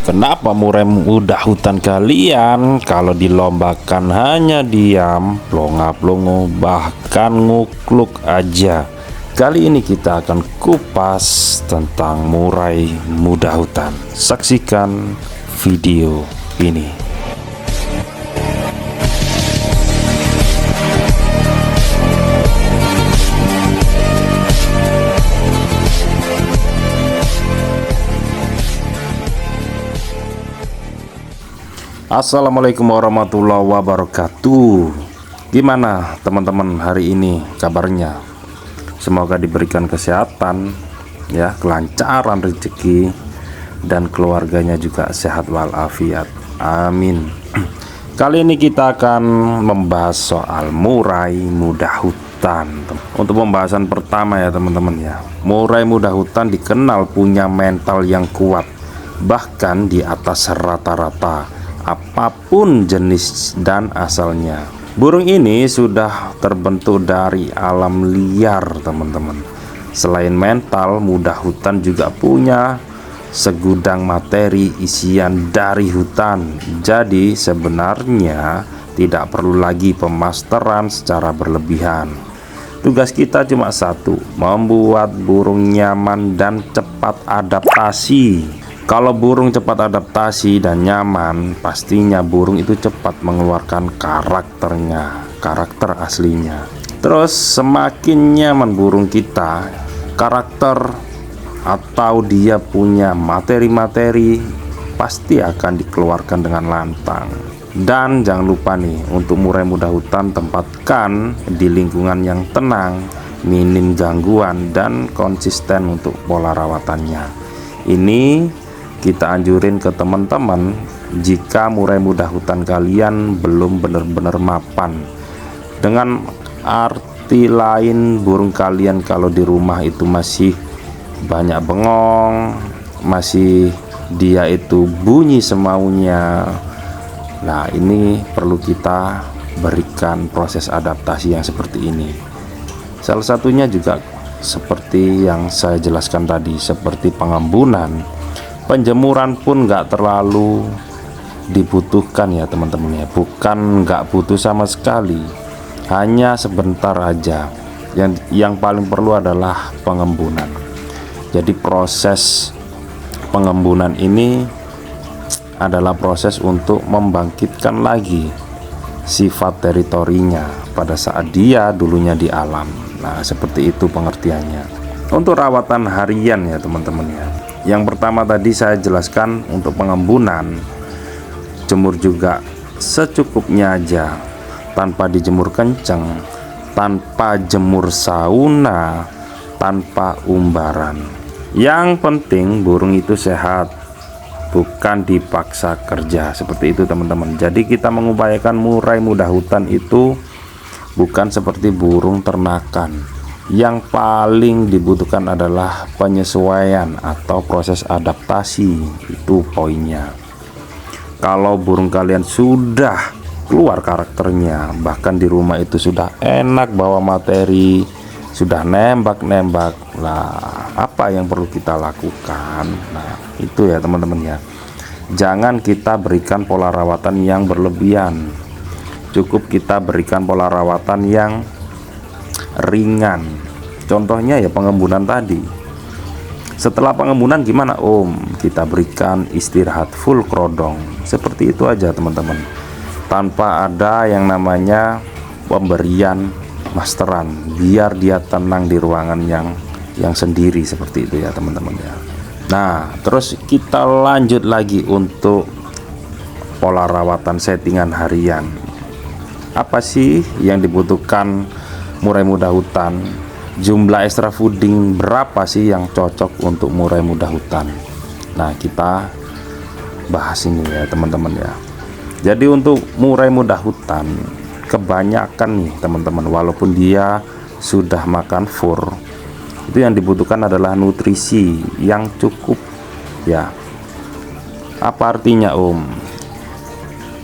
Kenapa murai muda hutan kalian kalau dilombakan hanya diam, plonga-plongo, bahkan ngukluk aja? Kali ini kita akan kupas tentang murai muda hutan. Saksikan video ini. Assalamualaikum warahmatullahi wabarakatuh. Gimana teman-teman hari ini kabarnya? Semoga diberikan kesehatan ya, kelancaran rezeki, dan keluarganya juga sehat walafiat. Amin. Kali ini kita akan membahas soal murai muda hutan. Untuk pembahasan pertama ya teman-teman ya, murai muda hutan dikenal punya mental yang kuat, bahkan di atas rata-rata apapun jenis dan asalnya. Burung ini sudah terbentuk dari alam liar teman-teman. Selain mental, muda hutan juga punya segudang materi isian dari hutan. Jadi sebenarnya tidak perlu lagi pemasteran secara berlebihan. Tugas kita cuma satu, membuat burung nyaman dan cepat adaptasi. Kalau burung cepat adaptasi dan nyaman, pastinya burung itu cepat mengeluarkan karakter aslinya. Terus semakin nyaman burung kita, karakter atau dia punya materi-materi pasti akan dikeluarkan dengan lantang. Dan jangan lupa nih, untuk murai muda hutan tempatkan di lingkungan yang tenang, minim gangguan, dan konsisten untuk pola rawatannya. Ini kita anjurin ke teman-teman, jika murai muda hutan kalian belum benar-benar mapan. Dengan arti lain, burung kalian kalau di rumah itu masih banyak bengong, masih dia itu bunyi semaunya. Nah, ini perlu kita berikan proses adaptasi yang seperti ini. Salah satunya juga seperti yang saya jelaskan tadi, seperti pengembunan. Penjemuran pun nggak terlalu dibutuhkan ya teman-teman ya, bukan nggak butuh sama sekali, hanya sebentar aja. Yang paling perlu adalah pengembunan. Jadi proses pengembunan ini adalah proses untuk membangkitkan lagi sifat teritorinya pada saat dia dulunya di alam. Nah, seperti itu pengertiannya. Untuk rawatan harian ya teman-teman ya, yang pertama tadi saya jelaskan untuk pengembunan, jemur juga secukupnya aja, tanpa dijemur kenceng, tanpa jemur sauna, tanpa umbaran. Yang penting burung itu sehat, bukan dipaksa kerja. Seperti itu teman-teman. Jadi kita mengupayakan murai muda hutan itu bukan seperti burung ternakan. Yang paling dibutuhkan adalah penyesuaian atau proses adaptasi. Itu poinnya. Kalau burung kalian sudah keluar karakternya, bahkan di rumah itu sudah enak bawa materi, sudah nembak-nembak, lah apa yang perlu kita lakukan? Nah, itu ya teman-teman ya. Jangan kita berikan pola rawatan yang berlebihan. Cukup kita berikan pola rawatan yang ringan. Contohnya ya pengembunan tadi. Setelah pengembunan gimana Om? Kita berikan istirahat full krodong. Seperti itu aja teman-teman, tanpa ada yang namanya pemberian masteran, biar dia tenang di ruangan yang sendiri. Seperti itu ya teman-teman ya. Nah, terus kita lanjut lagi untuk pola rawatan settingan harian. Apa sih yang dibutuhkan murai muda hutan? Jumlah extra fooding berapa sih yang cocok untuk murai muda hutan? Nah, kita bahas ini ya teman-teman ya. Jadi untuk murai muda hutan, kebanyakan nih teman-teman, walaupun dia sudah makan fur, itu yang dibutuhkan adalah nutrisi yang cukup ya. Apa artinya Om?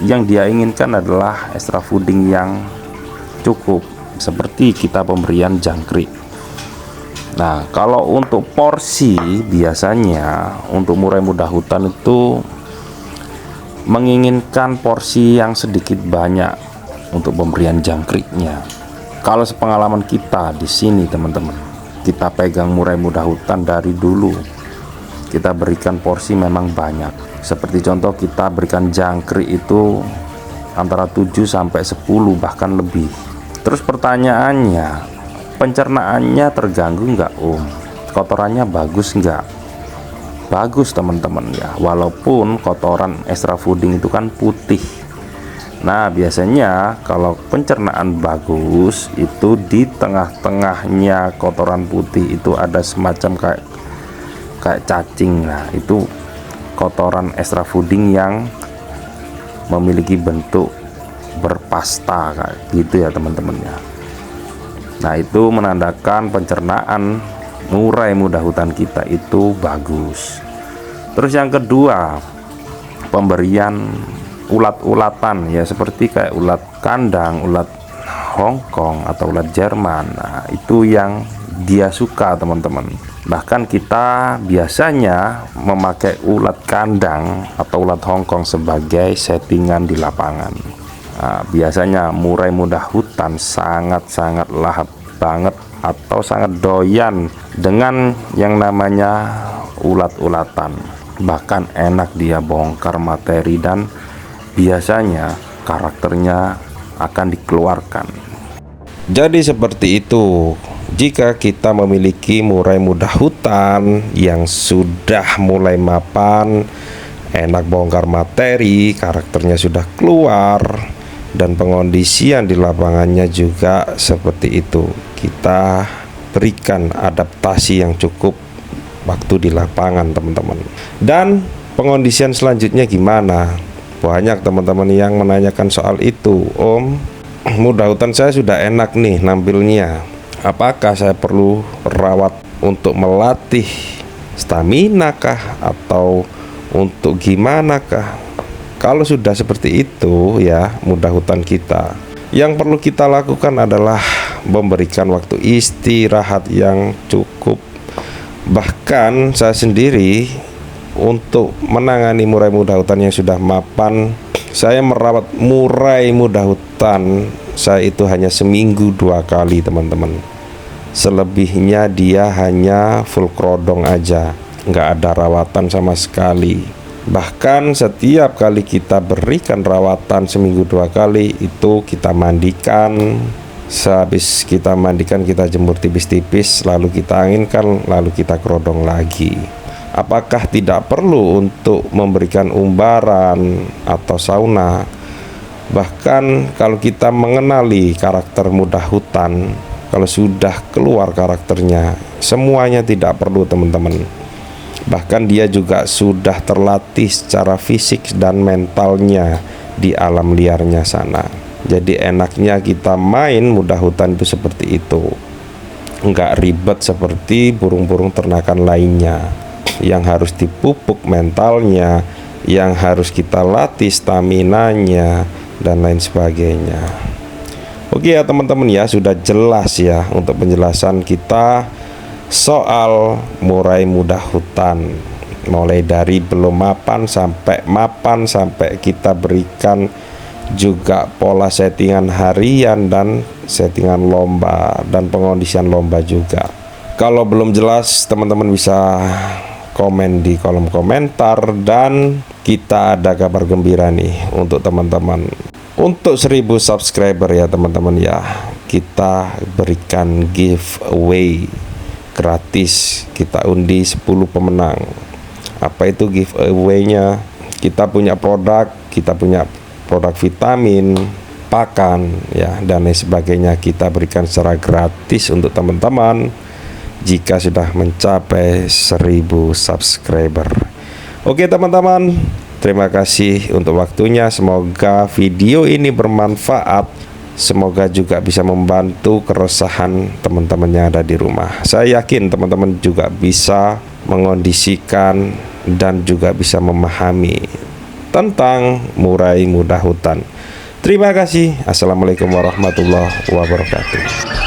Yang dia inginkan adalah extra fooding yang cukup, seperti kita pemberian jangkrik. Nah, kalau untuk porsi biasanya untuk murai muda hutan itu menginginkan porsi yang sedikit banyak untuk pemberian jangkriknya. Kalau sepengalaman kita di sini teman-teman, kita pegang murai muda hutan dari dulu, kita berikan porsi memang banyak. Seperti contoh kita berikan jangkrik itu antara 7 sampai 10 bahkan lebih. Terus pertanyaannya, pencernaannya terganggu nggak Om? Kotorannya bagus nggak? Bagus teman-teman ya, walaupun kotoran extra fooding itu kan putih. Nah biasanya kalau pencernaan bagus itu di tengah-tengahnya kotoran putih itu ada semacam kayak cacing. Nah itu kotoran extra fooding yang memiliki bentuk berpasta kayak gitu ya teman-teman ya. Nah itu menandakan pencernaan murai muda hutan kita itu bagus. Terus yang kedua, pemberian ulat-ulatan ya, seperti kayak ulat kandang, ulat Hongkong atau ulat Jerman. Nah itu yang dia suka teman-teman. Bahkan kita biasanya memakai ulat kandang atau ulat Hongkong sebagai settingan di lapangan. Nah, biasanya murai muda hutan sangat-sangat lahap banget atau sangat doyan dengan yang namanya ulat-ulatan. Bahkan enak dia bongkar materi dan biasanya karakternya akan dikeluarkan. Jadi seperti itu, jika kita memiliki murai muda hutan yang sudah mulai mapan, enak bongkar materi, karakternya sudah keluar, dan pengondisian di lapangannya juga seperti itu, kita berikan adaptasi yang cukup waktu di lapangan teman-teman. Dan pengondisian selanjutnya gimana? Banyak teman-teman yang menanyakan soal itu. Om, muda hutan saya sudah enak nih nampilnya, apakah saya perlu rawat untuk melatih stamina kah atau untuk gimana kah? Kalau sudah seperti itu ya muda hutan kita, yang perlu kita lakukan adalah memberikan waktu istirahat yang cukup. Bahkan saya sendiri untuk menangani murai muda hutan yang sudah mapan, saya merawat murai muda hutan saya itu hanya seminggu 2 kali teman-teman. Selebihnya dia hanya full krodong aja, nggak ada rawatan sama sekali. Bahkan setiap kali kita berikan rawatan seminggu 2 kali itu kita mandikan. Sehabis kita mandikan kita jemur tipis-tipis, lalu kita anginkan, lalu kita krodong lagi. Apakah tidak perlu untuk memberikan umbaran atau sauna? Bahkan kalau kita mengenali karakter muda hutan, kalau sudah keluar karakternya, semuanya tidak perlu teman-teman. Bahkan dia juga sudah terlatih secara fisik dan mentalnya di alam liarnya sana. Jadi enaknya kita main muda hutan itu seperti itu, nggak ribet seperti burung-burung ternakan lainnya yang harus dipupuk mentalnya, yang harus kita latih staminanya dan lain sebagainya. Oke ya teman-teman ya, sudah jelas ya untuk penjelasan kita soal murai muda hutan, mulai dari belum mapan sampai kita berikan juga pola settingan harian dan settingan lomba dan pengondisian lomba juga. Kalau belum jelas teman-teman bisa komen di kolom komentar, dan kita ada kabar gembira nih untuk teman-teman. Untuk 1000 subscriber ya teman-teman ya, kita berikan giveaway gratis, kita undi 10 pemenang. Apa itu giveaway-nya? Kita punya produk vitamin, pakan ya dan lain sebagainya, kita berikan secara gratis untuk teman-teman jika sudah mencapai 1000 subscriber. Oke teman-teman, terima kasih untuk waktunya. Semoga video ini bermanfaat. Semoga juga bisa membantu keresahan teman-teman yang ada di rumah. Saya yakin teman-teman juga bisa mengondisikan dan juga bisa memahami tentang murai muda hutan. Terima kasih. Assalamualaikum warahmatullahi wabarakatuh.